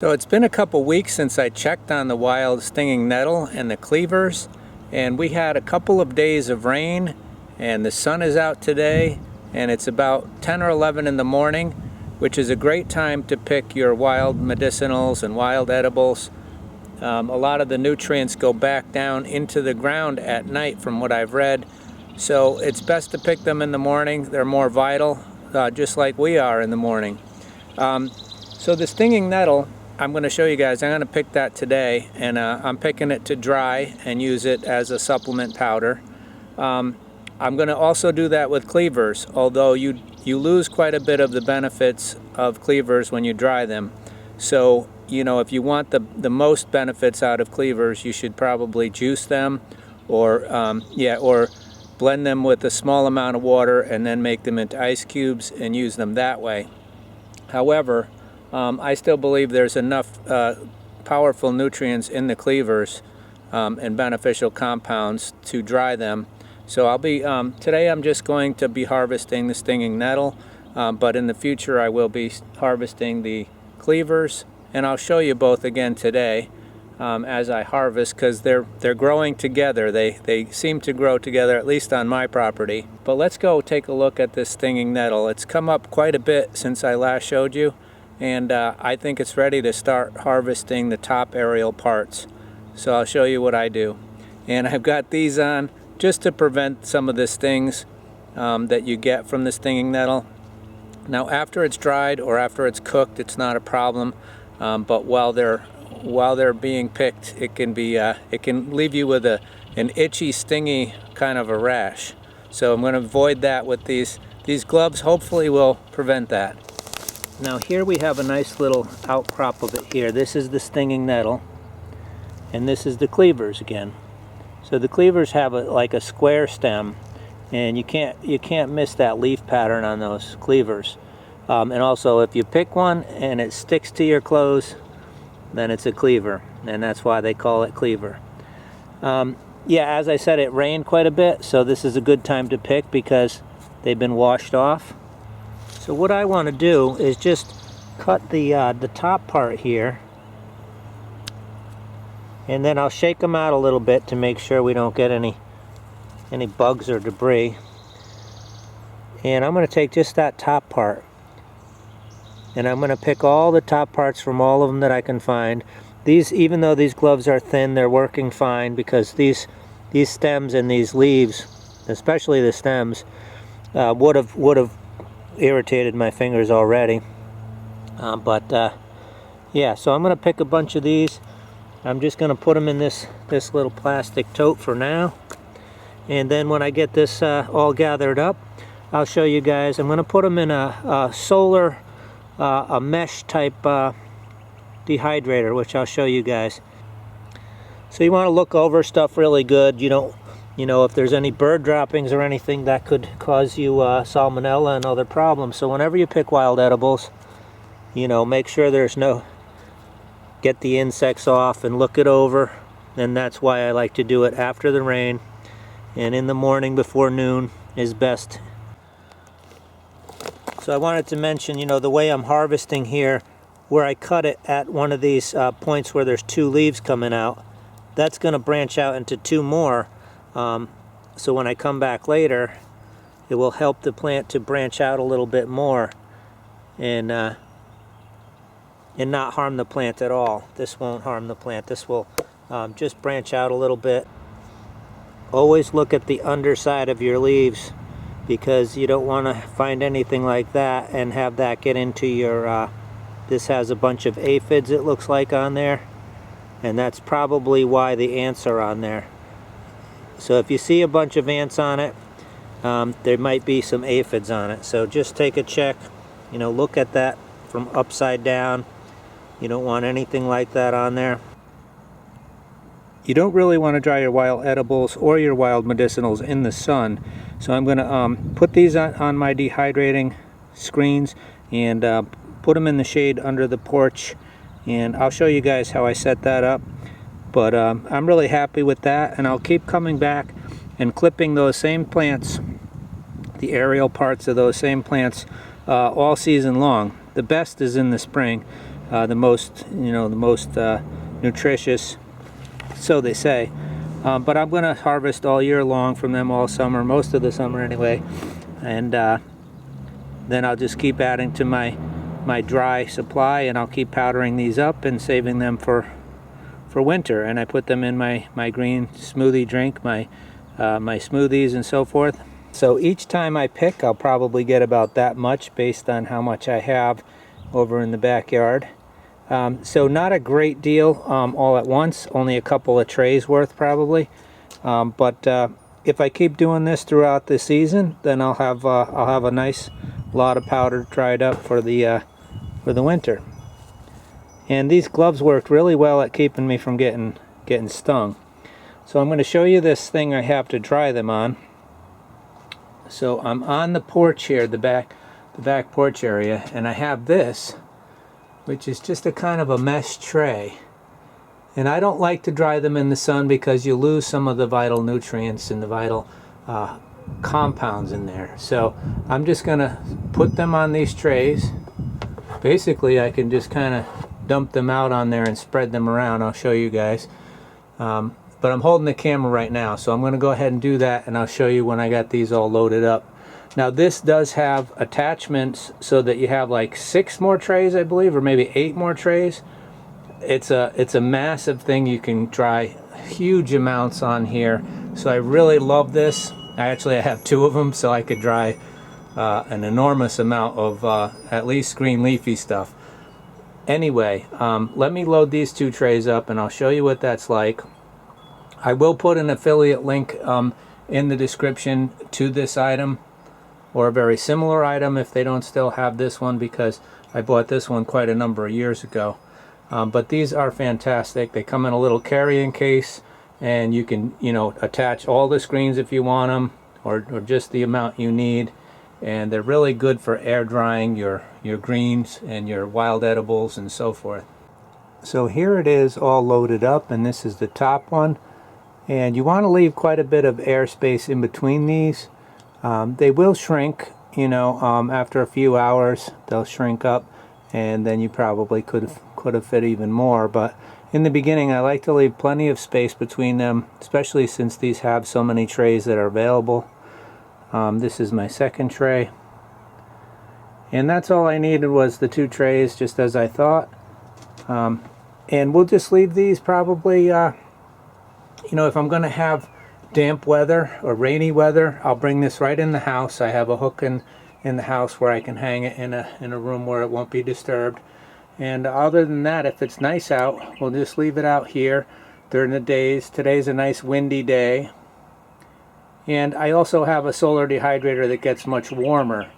So it's been a couple weeks since I checked on the wild stinging nettle and the cleavers, and we had a couple of days of rain, and the sun is out today, and it's about 10 or 11 in the morning, which is a great time to pick your wild medicinals and wild edibles. A lot of the nutrients go back down into the ground at night from what I've read, so it's best to pick them in the morning. They're more vital, just like we are in the morning. So the stinging nettle, I'm going to show you guys. I'm going to pick that today, and I'm picking it to dry and use it as a supplement powder. I'm going to also do that with cleavers, although you lose quite a bit of the benefits of cleavers when you dry them. So, you know, if you want the most benefits out of cleavers, you should probably juice them or blend them with a small amount of water and then make them into ice cubes and use them that way. However, I still believe there's enough powerful nutrients in the cleavers and beneficial compounds to dry them. So I'll be today I'm just going to be harvesting the stinging nettle, but in the future I will be harvesting the cleavers, and I'll show you both again today as I harvest, because they're growing together. They seem to grow together, at least on my property. But let's go take a look at this stinging nettle. It's come up quite a bit since I last showed you, and I think it's ready to start harvesting the top aerial parts. So I'll show you what I do. And I've got these on just to prevent some of the stings that you get from the stinging nettle. Now after it's dried or after it's cooked, it's not a problem, but while they're being picked, it can leave you with an itchy, stingy kind of a rash. So I'm going to avoid that with these gloves. Hopefully will prevent that. Now here we have a nice little outcrop of it here. This is the stinging nettle, and this is the cleavers again. So the cleavers have like a square stem, and you can't miss that leaf pattern on those cleavers. And also, if you pick one and it sticks to your clothes, then it's a cleaver, and that's why they call it cleaver. Yeah, as I said, it rained quite a bit, so this is a good time to pick because they've been washed off. So what I want to do is just cut the top part here, and then I'll shake them out a little bit to make sure we don't get any bugs or debris. And I'm going to take just that top part, and I'm going to pick all the top parts from all of them that I can find. These, even though these gloves are thin, they're working fine because these stems and these leaves, especially the stems, would have irritated my fingers already. Yeah, so I'm going to pick a bunch of these. I'm just going to put them in this little plastic tote for now, and then when I get this all gathered up, I'll show you guys. I'm going to put them in a solar a mesh type dehydrator, which I'll show you guys. So you want to look over stuff really good. You know, if there's any bird droppings or anything that could cause you salmonella and other problems. So whenever you pick wild edibles, you know, make sure get the insects off and look it over. And that's why I like to do it after the rain, and in the morning before noon is best. So I wanted to mention, you know, the way I'm harvesting here, where I cut it at one of these points where there's two leaves coming out, that's going to branch out into two more. So when I come back later, it will help the plant to branch out a little bit more and not harm the plant at all. This won't harm the plant. This will just branch out a little bit. Always look at the underside of your leaves, because you don't want to find anything like that and have that get into your this has a bunch of aphids, it looks like, on there, and that's probably why the ants are on there. So if you see a bunch of ants on it, there might be some aphids on it. So just take a check, you know, look at that from upside down. You don't want anything like that on there. You don't really want to dry your wild edibles or your wild medicinals in the sun. So I'm going to put these on my dehydrating screens and put them in the shade under the porch, and I'll show you guys how I set that up. But I'm really happy with that, and I'll keep coming back and clipping those same plants, the aerial parts of those same plants, all season long. The best is in the spring. the most, nutritious, so they say. But I'm going to harvest all year long from them all summer, most of the summer anyway, and then I'll just keep adding to my dry supply, and I'll keep powdering these up and saving them for winter. And I put them in my green smoothie drink, my smoothies and so forth. So each time I pick, I'll probably get about that much based on how much I have over in the backyard. So not a great deal all at once, only a couple of trays worth probably. But if I keep doing this throughout the season, then I'll have a nice lot of powder dried up for the winter. And these gloves worked really well at keeping me from getting stung. So I'm going to show you this thing I have to dry them on. So I'm on the porch here, the back porch area, and I have this, which is just a kind of a mesh tray. And I don't like to dry them in the sun because you lose some of the vital nutrients and the vital compounds in there. So I'm just going to put them on these trays. Basically, I can just kind of dump them out on there and spread them around. I'll show you guys. But I'm holding the camera right now, so I'm going to go ahead and do that, and I'll show you when I got these all loaded up. Now this does have attachments so that you have like 6 more trays, I believe, or maybe 8 more trays. It's a massive thing. You can dry huge amounts on here. So I really love this. I have 2 of them, so I could dry an enormous amount of at least green leafy stuff. Anyway, let me load these 2 trays up and I'll show you what that's like. I will put an affiliate link in the description to this item, or a very similar item if they don't still have this one, because I bought this one quite a number of years ago. But these are fantastic. They come in a little carrying case, and you can attach all the screens if you want them, or just the amount you need. And they're really good for air drying your greens and your wild edibles and so forth. So here it is all loaded up, and this is the top one. And you want to leave quite a bit of airspace in between these. They will shrink, after a few hours they'll shrink up, and then you probably could have fit even more. But in the beginning, I like to leave plenty of space between them, especially since these have so many trays that are available. This is my second tray, and that's all I needed was the 2 trays, just as I thought. And we'll just leave these probably, if I'm going to have damp weather or rainy weather, I'll bring this right in the house. I have a hook in the house where I can hang it in a room where it won't be disturbed. And other than that, if it's nice out, we'll just leave it out here during the days. Today's a nice windy day. And I also have a solar dehydrator that gets much warmer.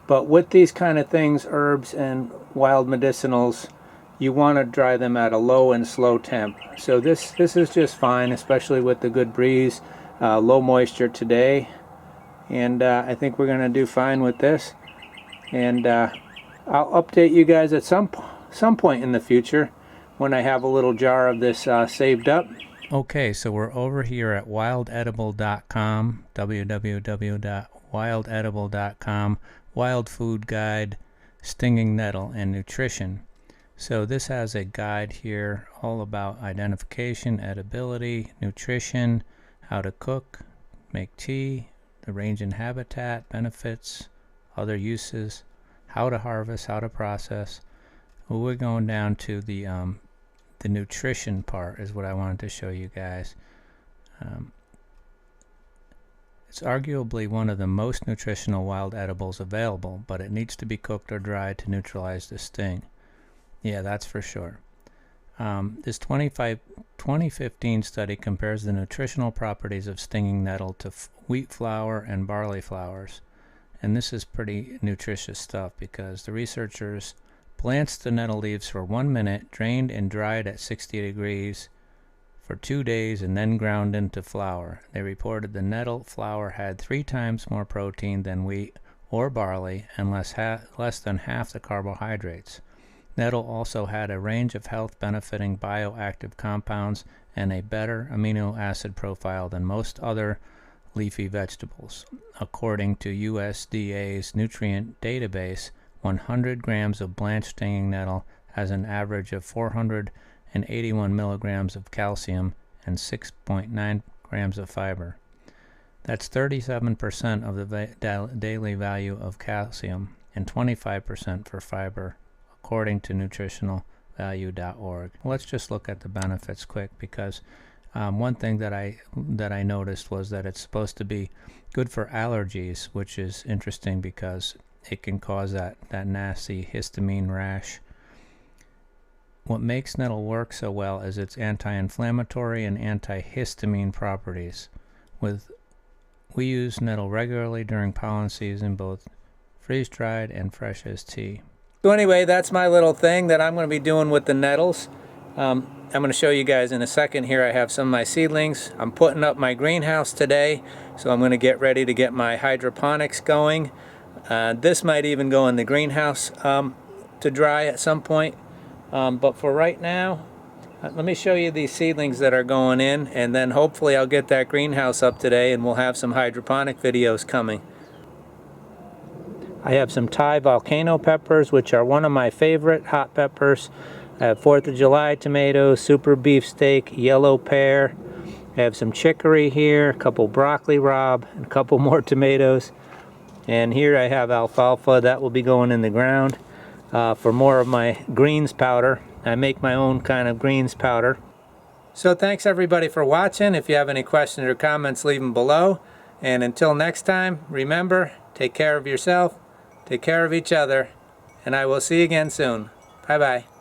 But with these kind of things, herbs and wild medicinals, you want to dry them at a low and slow temp. So this is just fine, especially with the good breeze, low moisture today. And I think we're going to do fine with this. And I'll update you guys at some point in the future when I have a little jar of this saved up. Okay, so we're over here at wildedible.com, www.wildedible.com, Wild Food Guide, Stinging Nettle, and Nutrition. So this has a guide here all about identification, edibility, nutrition, how to cook, make tea, the range and habitat, benefits, other uses, how to harvest, how to process. Well, we're going down to the nutrition part is what I wanted to show you guys. It's arguably one of the most nutritional wild edibles available, but it needs to be cooked or dried to neutralize the sting. Yeah, that's for sure. This 2015 study compares the nutritional properties of stinging nettle to wheat flour and barley flours. And this is pretty nutritious stuff because the researchers blanched the nettle leaves for 1 minute, drained and dried at 60 degrees for 2 days, and then ground into flour. They reported the nettle flour had 3 times more protein than wheat or barley and less than half the carbohydrates. Nettle also had a range of health-benefiting bioactive compounds and a better amino acid profile than most other leafy vegetables. According to USDA's nutrient database, 100 grams of blanched stinging nettle has an average of 481 milligrams of calcium and 6.9 grams of fiber. That's 37% of the daily value of calcium and 25% for fiber, according to nutritionalvalue.org. Let's just look at the benefits quick, because one thing that I noticed was that it's supposed to be good for allergies, which is interesting because it can cause that nasty histamine rash. What makes Nettle work so well is its anti-inflammatory and antihistamine properties. We use Nettle regularly during pollen season, both freeze-dried and fresh as tea. So anyway, that's my little thing that I'm going to be doing with the nettles. I'm going to show you guys in a second. Here I have some of my seedlings. I'm putting up my greenhouse today, so I'm going to get ready to get my hydroponics going. This might even go in the greenhouse to dry at some point. But for right now, let me show you these seedlings that are going in, and then hopefully I'll get that greenhouse up today and we'll have some hydroponic videos coming. I have some Thai volcano peppers, which are one of my favorite hot peppers. I have 4th of July tomatoes, super beefsteak, yellow pear. I have some chicory here, a couple broccoli rabe, and a couple more tomatoes. And here I have alfalfa that will be going in the ground for more of my greens powder. I make my own kind of greens powder. So thanks everybody for watching. If you have any questions or comments, leave them below. And until next time, remember, take care of yourself, take care of each other, and I will see you again soon. Bye-bye.